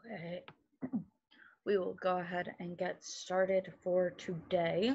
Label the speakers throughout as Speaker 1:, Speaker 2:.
Speaker 1: Okay, we will go ahead and get started for today.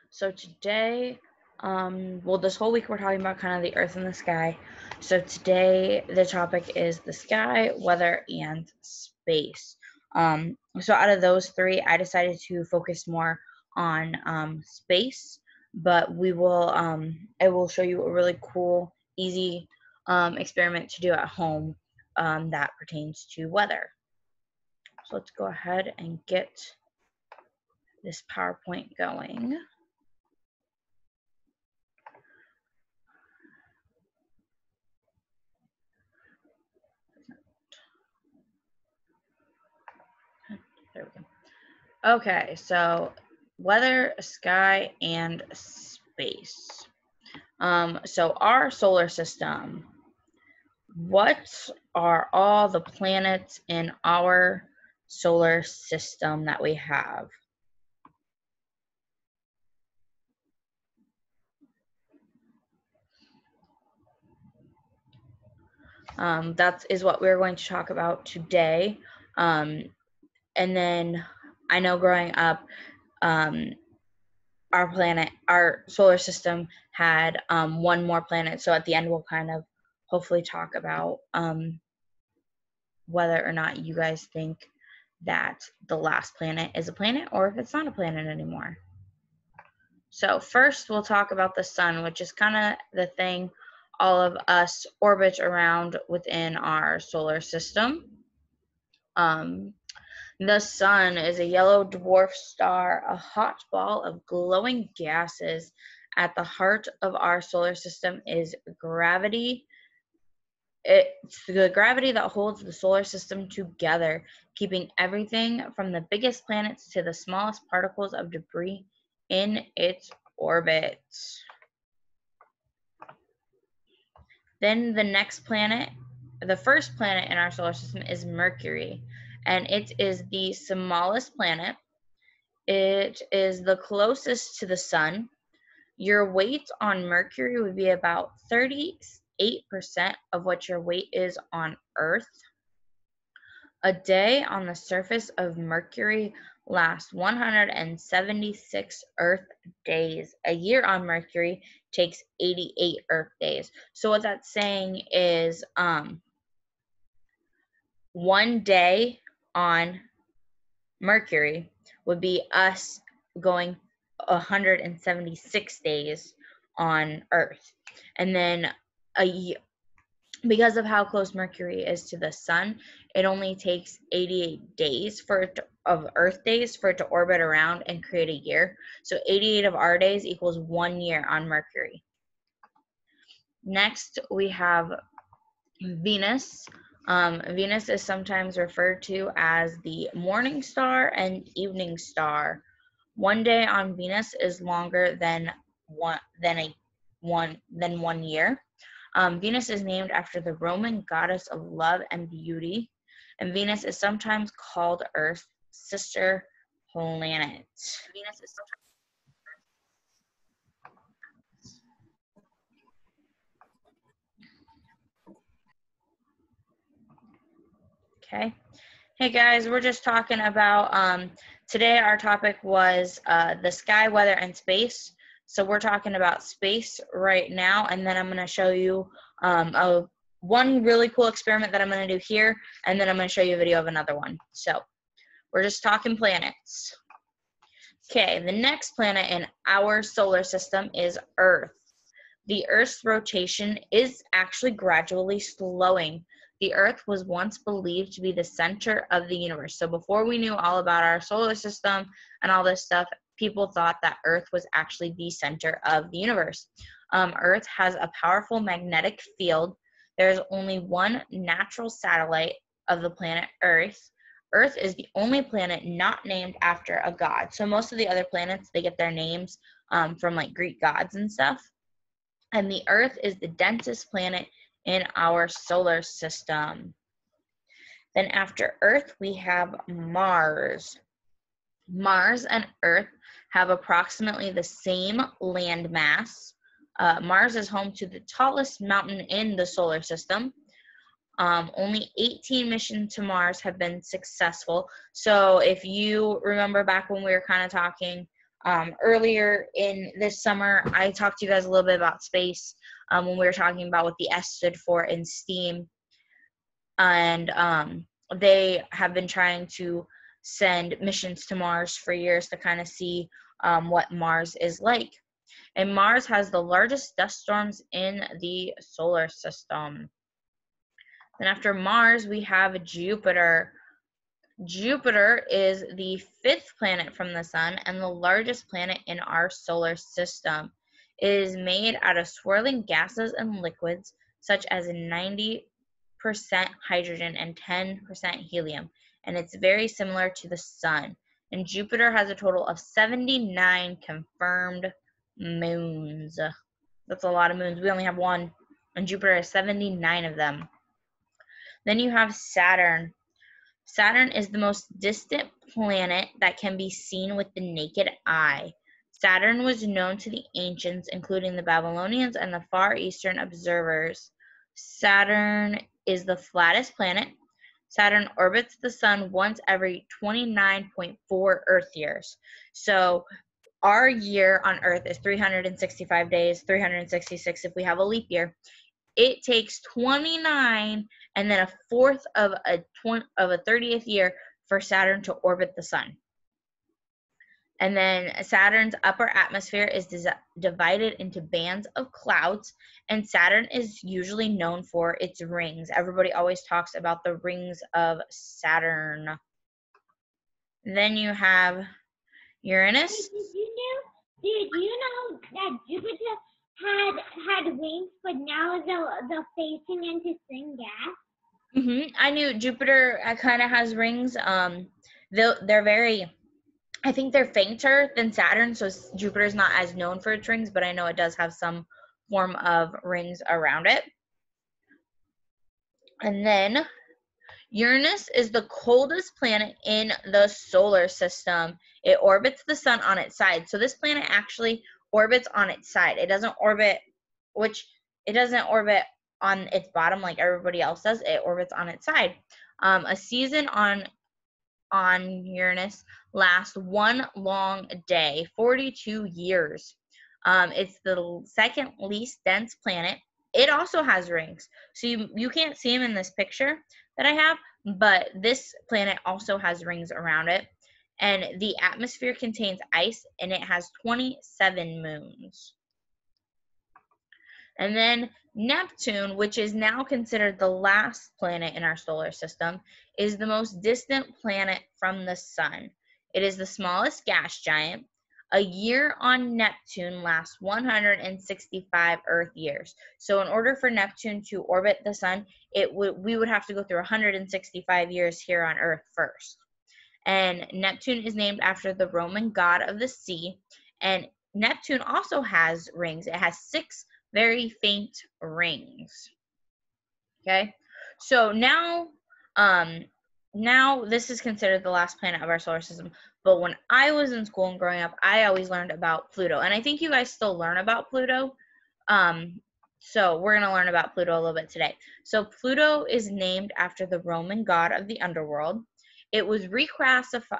Speaker 1: So today, well, this whole week we're talking about kind of the earth and the sky. So today the topic is the sky, weather, and space. So out of those three, I decided to focus more on space, but I will show you a really cool, easy experiment to do at home that pertains to weather. So let's go ahead and get this PowerPoint going. There we go. Okay, so weather, sky, and space. So our solar system. What are all the planets in our solar system that we have? That is what we're going to talk about today. And then I know growing up, our solar system had one more planet. So at the end, we'll kind of hopefully talk about whether or not you guys think that the last planet is a planet or if it's not a planet anymore. So first we'll talk about the sun, which is kind of the thing all of us orbit around within our solar system. The sun is a yellow dwarf star, a hot ball of glowing gases. At the heart of our solar system is gravity. It's the gravity that holds the solar system together, keeping everything from the biggest planets to the smallest particles of debris in its orbit. Then the next planet, the first planet in our solar system is Mercury, and it is the smallest planet. It is the closest to the sun. Your weight on Mercury would be about 38% of what your weight is on Earth. A day on the surface of Mercury lasts 176 Earth days. A year on Mercury takes 88 Earth days. So what that's saying is 1 day on Mercury would be us going 176 days on Earth. And then because of how close Mercury is to the sun, it only takes 88 days of Earth days for it to orbit around and create a year. So 88 of our days equals 1 year on Mercury. Next, we have Venus. Venus is sometimes referred to as the morning star and evening star. 1 day on Venus is longer than 1 year. Venus is named after the Roman goddess of love and beauty, and Venus is sometimes called Earth's sister planet. Venus is sometimes okay. Hey guys, we're just talking about today. Our topic was the sky, weather, and space. So we're talking about space right now, and then I'm going to show you one really cool experiment that I'm going to do here, and then I'm going to show you a video of another one. So we're just talking planets. Okay, the next planet in our solar system is Earth. The Earth's rotation is actually gradually slowing. The Earth was once believed to be the center of the universe. So before we knew all about our solar system and all this stuff, people thought that Earth was actually the center of the universe. Earth has a powerful magnetic field. There's only one natural satellite of the planet Earth. Earth is the only planet not named after a god. So most of the other planets, they get their names from like Greek gods and stuff. And the Earth is the densest planet in our solar system. Then after Earth, we have Mars. Mars and Earth have approximately the same land mass. Mars is home to the tallest mountain in the solar system. Only 18 missions to Mars have been successful. So if you remember back when we were kind of talking earlier in this summer, I talked to you guys a little bit about space when we were talking about what the S stood for in STEAM. And they have been trying to send missions to Mars for years to kind of see what Mars is like. And Mars has the largest dust storms in the solar system. Then after Mars, we have Jupiter. Jupiter is the 5th planet from the sun and the largest planet in our solar system. It is made out of swirling gases and liquids such as 90% hydrogen and 10% helium, and it's very similar to the sun. And Jupiter has a total of 79 confirmed moons. That's a lot of moons. We only have one, and Jupiter has 79 of them. Then you have Saturn. Saturn is the most distant planet that can be seen with the naked eye. Saturn was known to the ancients, including the Babylonians and the Far Eastern observers. Saturn is the flattest planet. Saturn orbits the sun once every 29.4 Earth years. So our year on Earth is 365 days, 366 if we have a leap year. It takes 29 and then a fourth of a 30th year for Saturn to orbit the sun. And then Saturn's upper atmosphere is divided into bands of clouds, and Saturn is usually known for its rings. Everybody always talks about the rings of Saturn. Then you have Uranus.
Speaker 2: Did you know that Jupiter had wings, but now they're facing into thin gas?
Speaker 1: I knew Jupiter kind of has rings. They're very, I think they're fainter than Saturn, so Jupiter's not as known for its rings, but I know it does have some form of rings around it. And then Uranus is the coldest planet in the solar system. It orbits the sun on its side. So this planet actually orbits on its side. It doesn't orbit on its bottom like everybody else does. It orbits on its side. A season on Uranus lasts one long day, 42 years. It's the second least dense planet. It also has rings. So you can't see them in this picture that I have, but this planet also has rings around it. And the atmosphere contains ice, and it has 27 moons. And then Neptune, which is now considered the last planet in our solar system, is the most distant planet from the sun. It is the smallest gas giant. A year on Neptune lasts 165 Earth years. So in order for Neptune to orbit the sun, we would have to go through 165 years here on Earth first. And Neptune is named after the Roman god of the sea. And Neptune also has rings. It has 6 very faint rings. Okay, so now this is considered the last planet of our solar system. But when I was in school and growing up, I always learned about Pluto, and I think you guys still learn about Pluto. So we're going to learn about Pluto a little bit today. So Pluto is named after the Roman god of the underworld. It was reclassified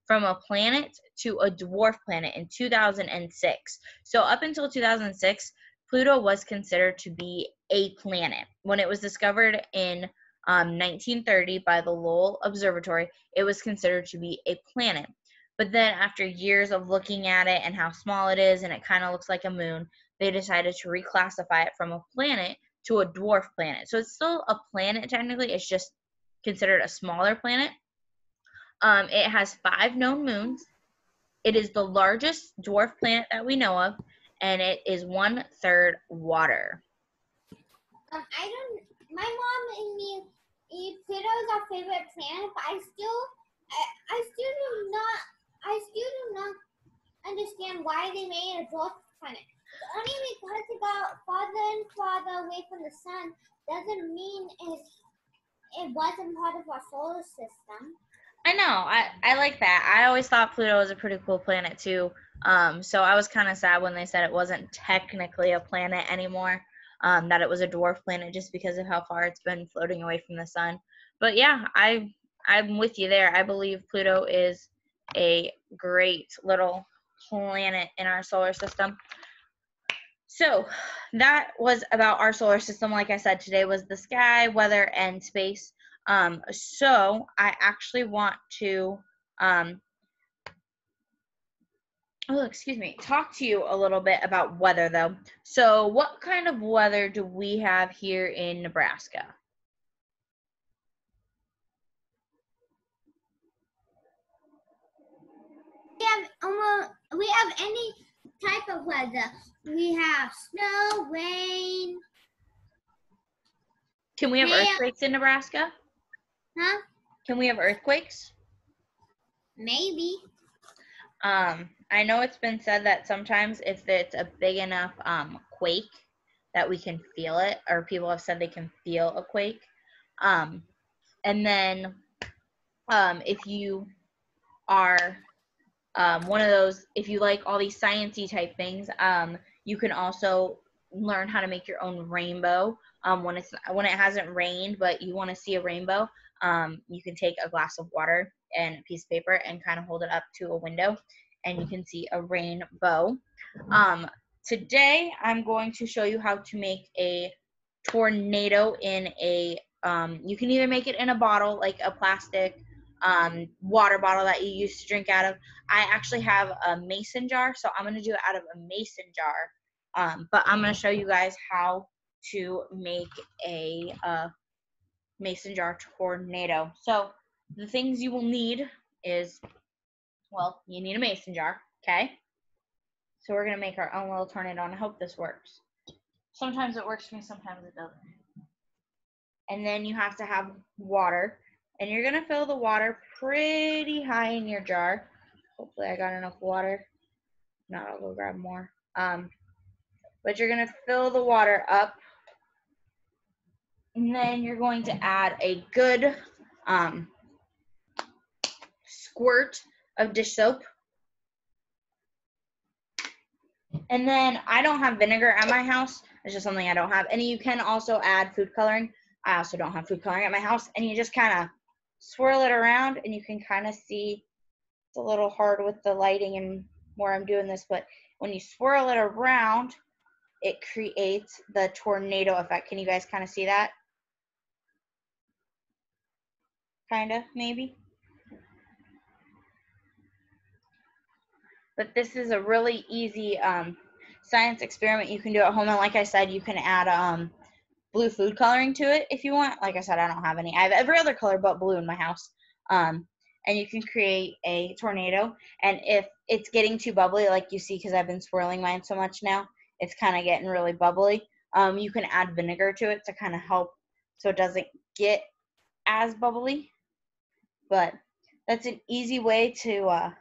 Speaker 1: from a planet to a dwarf planet in 2006. So up until 2006, Pluto was considered to be a planet. When it was discovered in 1930 by the Lowell Observatory, it was considered to be a planet. But then after years of looking at it and how small it is and it kind of looks like a moon, they decided to reclassify it from a planet to a dwarf planet. So it's still a planet technically, it's just considered a smaller planet. It has 5 known moons. It is the largest dwarf planet that we know of, and it is 1/3 water.
Speaker 2: My mom and me, Pluto is our favorite planet, but I still do not understand why they made a dwarf planet. Only because it got farther and farther away from the sun doesn't mean it wasn't part of our solar system.
Speaker 1: I know. I like that. I always thought Pluto was a pretty cool planet too. So I was kind of sad when they said it wasn't technically a planet anymore. that it was a dwarf planet just because of how far it's been floating away from the sun. But yeah, I'm with you there. I believe Pluto is a great little planet in our solar system. So that was about our solar system. Like I said, today was the sky, weather, and space. So I actually want to talk to you a little bit about weather though. So what kind of weather do we have here in Nebraska?
Speaker 2: We have any type of weather. We have snow, rain.
Speaker 1: Can we have
Speaker 2: hail.
Speaker 1: earthquakes in Nebraska?
Speaker 2: Huh?
Speaker 1: Can we have earthquakes?
Speaker 2: Maybe.
Speaker 1: I know it's been said that sometimes if it's a big enough quake that we can feel it, or people have said they can feel a quake. And then if you are one of those, if you like all these science-y type things, you can also learn how to make your own rainbow. When it hasn't rained but you want to see a rainbow, you can take a glass of water and a piece of paper and kind of hold it up to a window and you can see a rainbow. Today I'm going to show you how to make a tornado in a you can either make it in a bottle, like a plastic water bottle that you used to drink out of. I actually have a mason jar, so I'm going to do it out of a mason jar. But I'm going to show you guys how to make a mason jar tornado. So the things you will need is, well, you need a mason jar, okay? So we're going to make our own little tornado, and I hope this works. Sometimes it works for me, sometimes it doesn't. And then you have to have water, and you're going to fill the water pretty high in your jar. Hopefully I got enough water. Not, I'll go grab more. But you're going to fill the water up, and then you're going to add a good squirt of dish soap. And then I don't have vinegar at my house. It's just something I don't have. And you can also add food coloring. I also don't have food coloring at my house. And you just kind of swirl it around, and you can kind of see it's a little hard with the lighting and where I'm doing this, but when you swirl it around, it creates the tornado effect. Can you guys kind of see that? Kind of, maybe. But this is a really easy science experiment you can do at home. And like I said, you can add blue food coloring to it if you want. Like I said, I don't have any. I have every other color but blue in my house. And you can create a tornado. And if it's getting too bubbly, like you see, because I've been swirling mine so much now, it's kind of getting really bubbly. You can add vinegar to it to kind of help so it doesn't get as bubbly. But that's an easy way to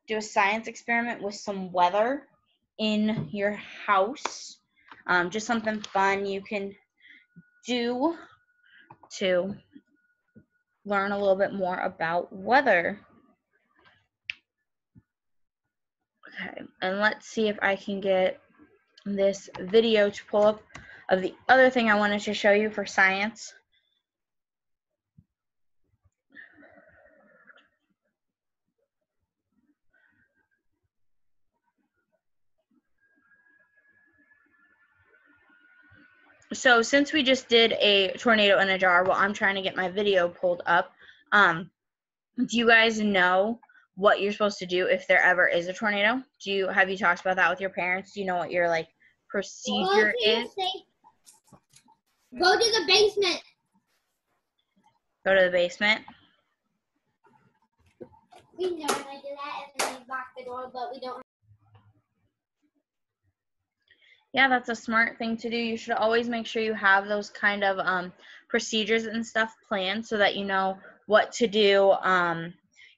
Speaker 1: do a science experiment with some weather in your house. Just something fun you can do to learn a little bit more about weather. Okay, and let's see if I can get this video to pull up of the other thing I wanted to show you for science. So since we just did a tornado in a jar, well, I'm trying to get my video pulled up. Do you guys know what you're supposed to do if there ever is a tornado? Have you talked about that with your parents? Do you know what your procedure is?
Speaker 2: Go to the basement.
Speaker 1: Go to the basement.
Speaker 2: We normally do that and then we lock the door, but we don't.
Speaker 1: Yeah, that's a smart thing to do. You should always make sure you have those kind of procedures and stuff planned so that you know what to do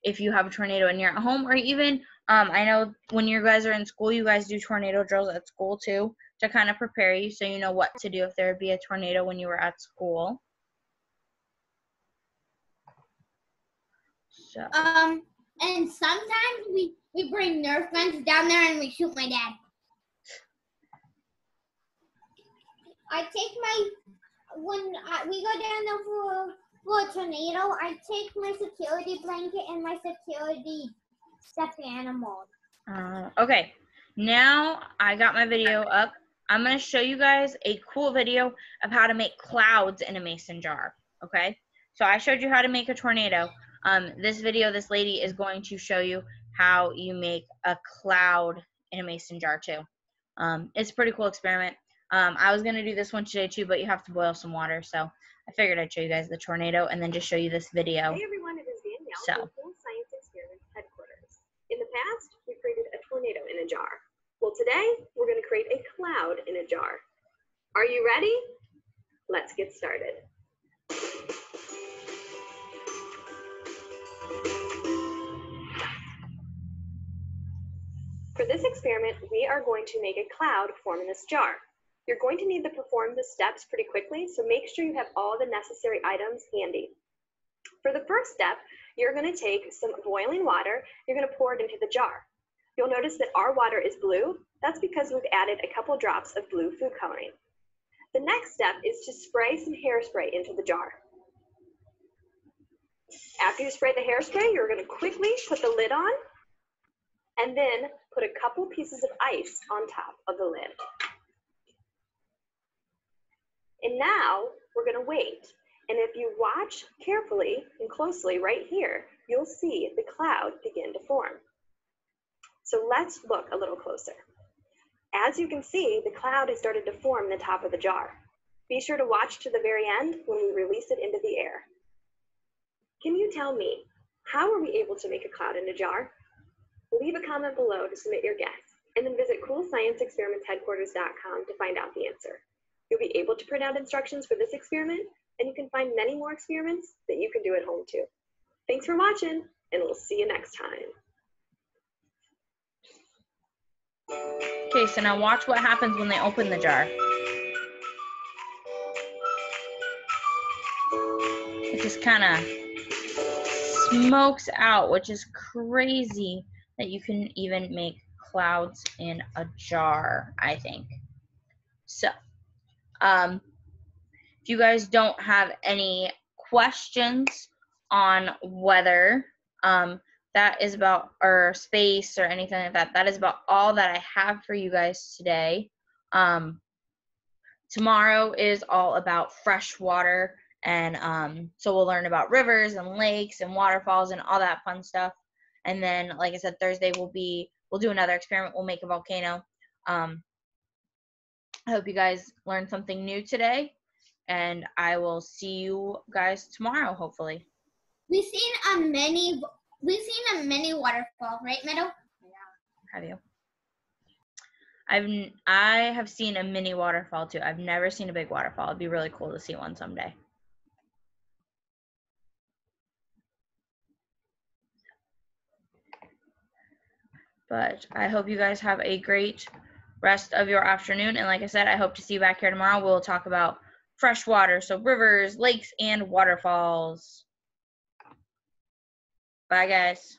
Speaker 1: if you have a tornado and you're at home, or even I know when you guys are in school, you guys do tornado drills at school too to kind of prepare you so you know what to do if there would be a tornado when you were at school. So.
Speaker 2: And sometimes we bring Nerf guns down there and we shoot my dad. I take we go down there for a tornado, I take my security blanket and my security stuffed animal.
Speaker 1: Okay, now I got my video up. I'm going to show you guys a cool video of how to make clouds in a mason jar, okay? So I showed you how to make a tornado. This video, this lady is going to show you how you make a cloud in a mason jar too. It's a pretty cool experiment. I was going to do this one today too, but you have to boil some water, so I figured I'd show you guys the tornado and then just show you this video.
Speaker 3: Hey everyone, it is Danielle from Cool Science Experiments headquarters. In the past, we created a tornado in a jar. Well, today, we're going to create a cloud in a jar. Are you ready? Let's get started. For this experiment, we are going to make a cloud form in this jar. You're going to need to perform the steps pretty quickly, so make sure you have all the necessary items handy. For the first step, you're going to take some boiling water, you're going to pour it into the jar. You'll notice that our water is blue. That's because we've added a couple drops of blue food coloring. The next step is to spray some hairspray into the jar. After you spray the hairspray, you're going to quickly put the lid on and then put a couple pieces of ice on top of the lid. And now we're going to wait. And if you watch carefully and closely right here, you'll see the cloud begin to form. So let's look a little closer. As you can see, the cloud has started to form in the top of the jar. Be sure to watch to the very end when we release it into the air. Can you tell me, how are we able to make a cloud in a jar? Leave a comment below to submit your guess, and then visit CoolScienceExperimentsHeadquarters.com to find out the answer. You'll be able to print out instructions for this experiment, and you can find many more experiments that you can do at home too. Thanks for watching, and we'll see you next time.
Speaker 1: Okay, so now watch what happens when they open the jar. It just kind of smokes out, which is crazy that you can even make clouds in a jar, I think. So, if you guys don't have any questions on weather, that is about, or space or anything like that, that is about all that I have for you guys today. Tomorrow is all about fresh water, and so we'll learn about rivers and lakes and waterfalls and all that fun stuff. And then, like I said, Thursday we'll do another experiment. We'll make a volcano. I hope you guys learned something new today, and I will see you guys tomorrow, hopefully.
Speaker 2: We've seen a mini waterfall, right, Meadow?
Speaker 1: Yeah. Have you? I have seen a mini waterfall too. I've never seen a big waterfall. It'd be really cool to see one someday. But I hope you guys have a great rest of your afternoon. And like I said, I hope to see you back here tomorrow. We'll talk about fresh water, so rivers, lakes, and waterfalls. Bye, guys.